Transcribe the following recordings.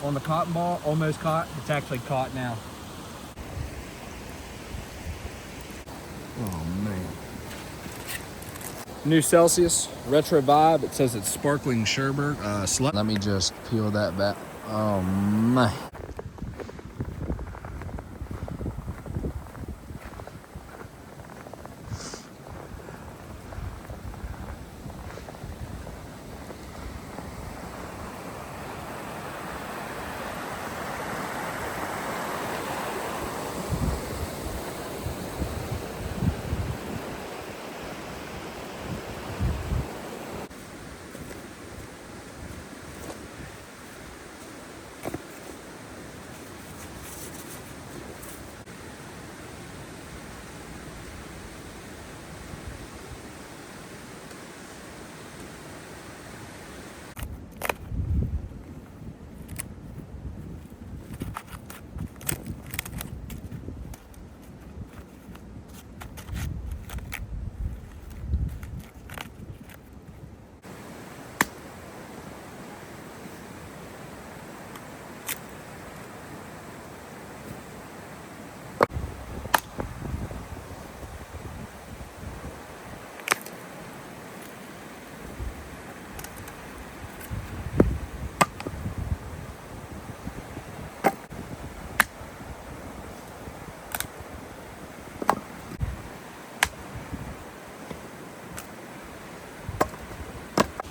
on the cotton ball, almost caught. It's actually caught now. Oh man. New Celsius, retro vibe. It says it's sparkling sherbet. Let me just peel that back. Oh man.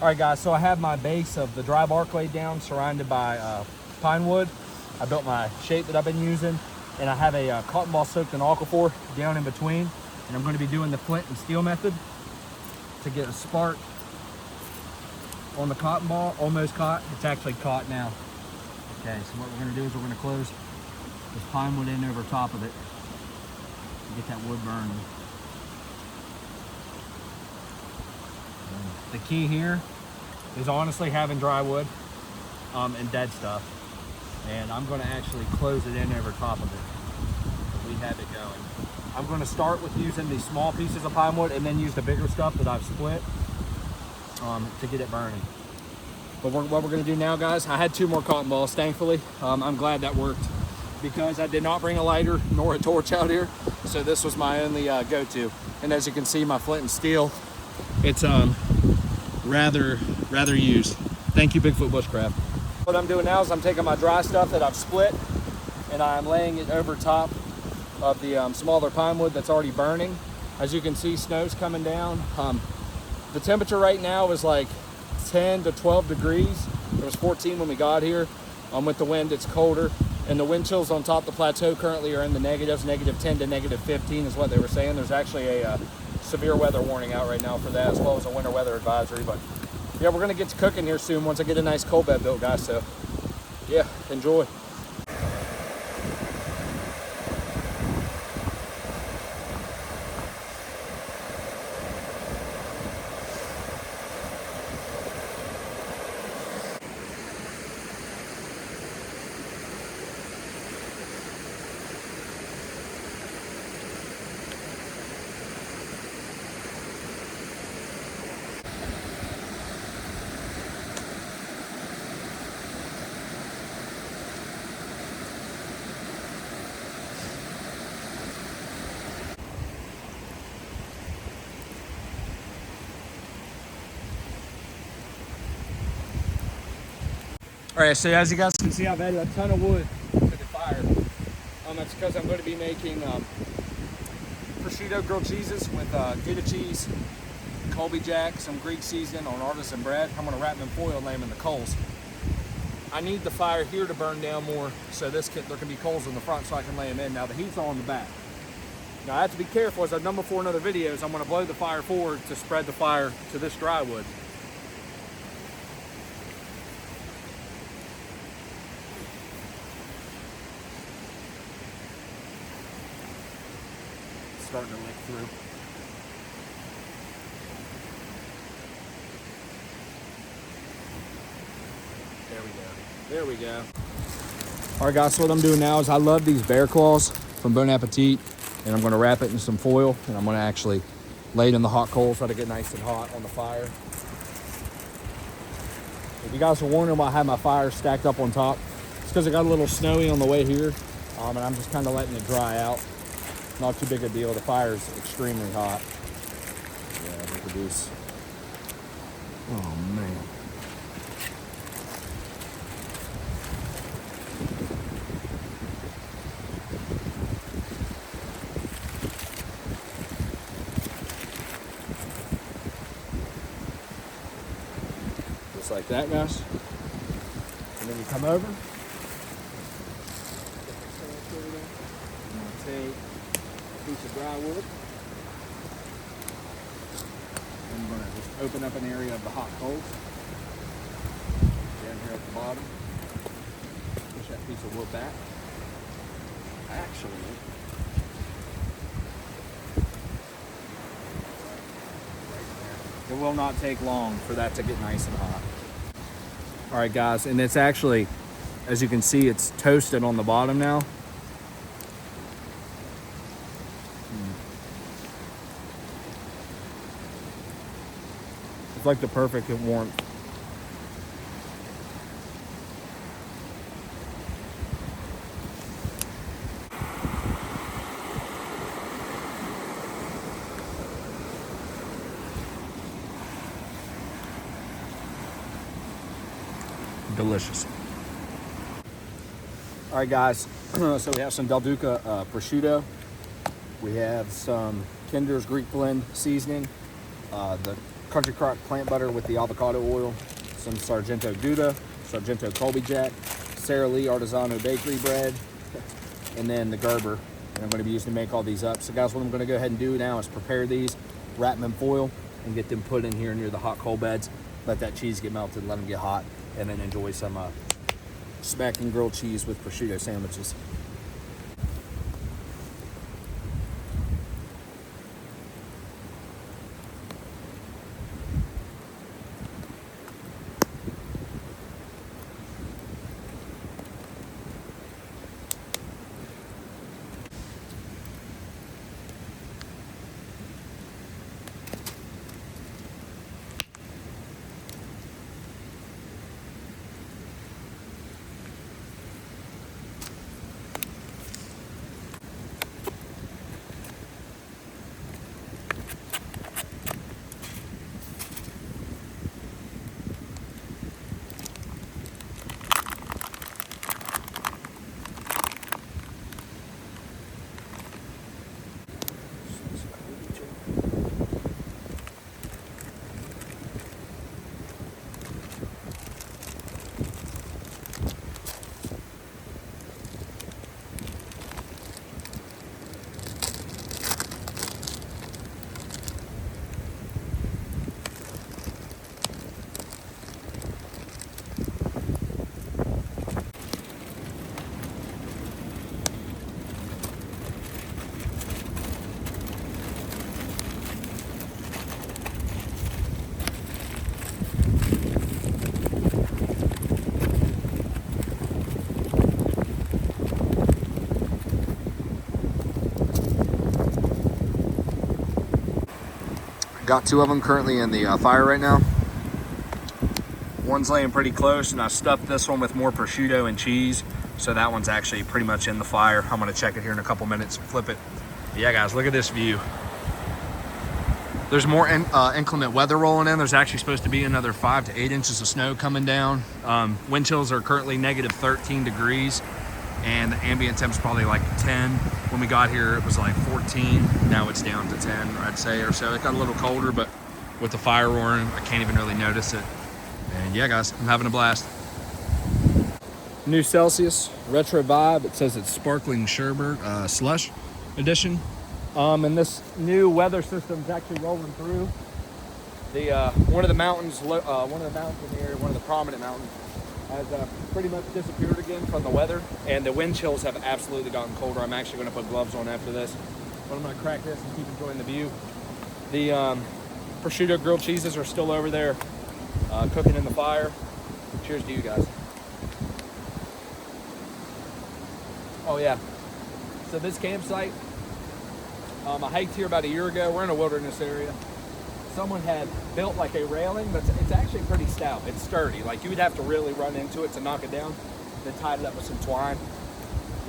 All right, guys, so I have my base of the dry bark laid down, surrounded by pine wood. I built my shape that I've been using, and I have a cotton ball soaked in aquaphor down in between, and I'm going to be doing the flint and steel method to get a spark on the cotton ball. Almost caught. It's actually caught now. Okay, so what we're going to do is we're going to close this pine wood in over top of it to get that wood burning. The key here is honestly having dry wood and dead stuff. And I'm going to actually close it in over top of it. We have it going. I'm going to start with using these small pieces of pine wood and then use the bigger stuff that I've split to get it burning. But what we're going to do now, guys, I had 2 more cotton balls, thankfully. I'm glad that worked because I did not bring a lighter nor a torch out here. So this was my only go-to. And as you can see, my flint and steel, it's rather used. Thank you, Bigfoot Bushcraft. What I'm doing now is I'm taking my dry stuff that I've split and I'm laying it over top of the smaller pine wood that's already burning. As you can see, snow's coming down. The temperature right now is like 10 to 12 degrees. It was 14 when we got here. With the wind, it's colder. And the wind chills on top of the plateau currently are in the negatives. -10 to -15 is what they were saying. There's actually a severe weather warning out right now for that, as well as a winter weather advisory. But yeah, we're gonna get to cooking here soon once I get a nice coal bed built, guys. So yeah, enjoy. All right, so as you guys can see, I've added a ton of wood to the fire. That's because I'm going to be making prosciutto grilled cheeses with Gouda cheese, Colby Jack, some Greek seasoning on artisan bread. I'm going to wrap them in foil and lay them in the coals. I need the fire here to burn down more, so there can be coals in the front so I can lay them in. Now the heat's all in the back. Now I have to be careful, as I've done before in other videos, I'm going to blow the fire forward to spread the fire to this dry wood. Starting to lick through. There we go. All right, guys, so what I'm doing now is I love these bear claws from Bon Appetit, and I'm going to wrap it in some foil, and I'm going to actually lay it in the hot coals so to get nice and hot on the fire. If you guys are wondering why I have my fire stacked up on top, it's because it got a little snowy on the way here, and I'm just kind of letting it dry out. Not too big a deal. The fire's extremely hot. Yeah, look at this. Oh man. Just like that, guys. And then you come over. Take a piece of dry wood. I'm going to just open up an area of the hot coals down here at the bottom. Push that piece of wood back. Actually, it will not take long for that to get nice and hot. All right, guys, and it's actually, as you can see, it's toasted on the bottom now. It's like the perfect warmth. Delicious. All right, guys, so we have some Del Duca prosciutto. We have some Kinder's Greek blend seasoning, the Country Crock plant butter with the avocado oil, some Sargento Gouda, Sargento Colby Jack, Sara Lee Artisanal Bakery bread, and then the Gerber. And I'm going to be using to make all these up. So guys, what I'm going to go ahead and do now is prepare these, wrap them in foil, and get them put in here near the hot coal beds. Let that cheese get melted, let them get hot, and then enjoy some smacking grilled cheese with prosciutto sandwiches. Got two of them currently in the fire right now. One's laying pretty close, and I stuffed this one with more prosciutto and cheese. So that one's actually pretty much in the fire. I'm gonna check it here in a couple minutes, flip it. But yeah, guys, look at this view. There's more inclement weather rolling in. There's actually supposed to be another 5 to 8 inches of snow coming down. Wind chills are currently negative 13 degrees, and the ambient temp's probably like 10. When we got here, it was like 14. Now it's down to 10, I'd say, or so. It got a little colder, but with the fire roaring, I can't even really notice it. And yeah, guys, I'm having a blast. New Celsius retro vibe. It says it's sparkling sherbet slush edition. And this new weather system is actually rolling through. The one of the mountains in the area, one of the prominent mountains, has pretty much disappeared again from the weather, and the wind chills have absolutely gotten colder. I'm actually going to put gloves on after this, but I'm going to crack this and keep enjoying the view. The prosciutto grilled cheeses are still over there cooking in the fire. Cheers to you guys. Oh yeah, so this campsite, I hiked here about a year ago. We're in a wilderness area. Someone had built like a railing, but it's actually pretty stout. It's sturdy. Like you would have to really run into it to knock it down. then tied it up with some twine.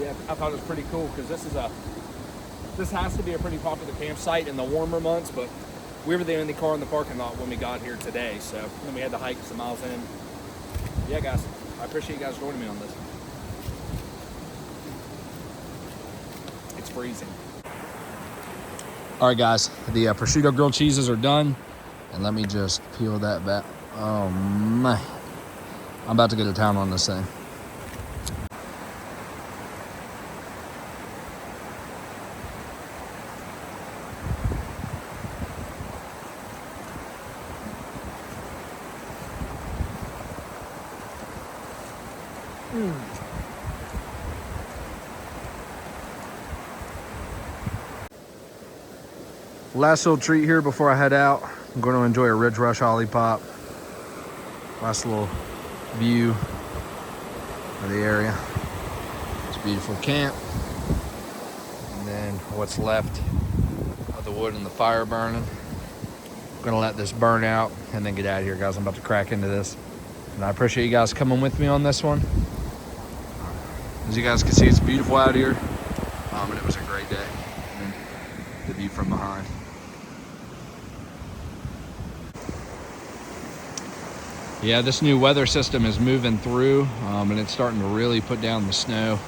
Yeah, I thought it was pretty cool because this has to be a pretty popular campsite in the warmer months, but we were the only car in the parking lot when we got here today, so then we had to hike some miles in. Yeah, guys, I appreciate you guys joining me on this. It's freezing. All right, guys, the prosciutto grilled cheeses are done. And let me just peel that back. Oh, man. I'm about to go to town on this thing. Last little treat here before I head out. I'm going to enjoy a Ridge Rush Olipop. Last little view of the area. It's a beautiful camp. And then what's left of the wood and the fire burning. I'm going to let this burn out and then get out of here, guys. I'm about to crack into this. And I appreciate you guys coming with me on this one. As you guys can see, it's beautiful out here. And it was a great day. And the view from behind. Yeah, this new weather system is moving through, and it's starting to really put down the snow.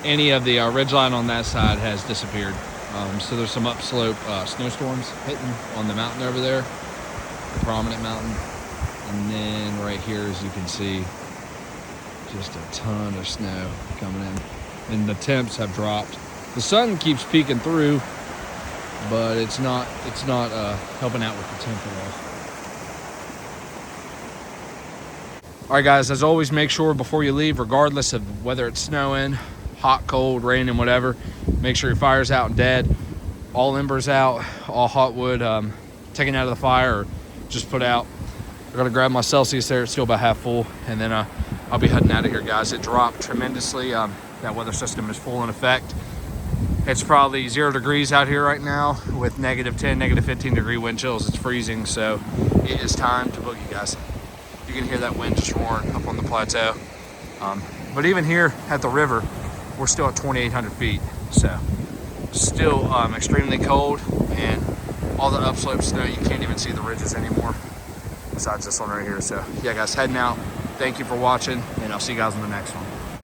Any of the ridgeline on that side has disappeared. So there's some upslope snowstorms hitting on the mountain over there, the prominent mountain. And then right here, as you can see, just a ton of snow coming in. And the temps have dropped. The sun keeps peeking through, but it's not helping out with the temp at all. All right, guys, as always, make sure before you leave, regardless of whether it's snowing, hot, cold, raining, whatever, make sure your fire's out and dead. All embers out, all hot wood taken out of the fire or just put out. I'm gonna grab my Celsius there, it's still about half full, and then I'll be heading out of here, guys. It dropped tremendously. That weather system is full in effect. It's probably 0 degrees out here right now with -10, -15 degree wind chills. It's freezing, so it is time to boogie, guys. You can hear that wind just roaring up on the plateau. But even here at the river, we're still at 2,800 feet. So still extremely cold, and all the upslope snow, you can't even see the ridges anymore besides this one right here. So yeah, guys, heading out. Thank you for watching, and I'll see you guys on the next one.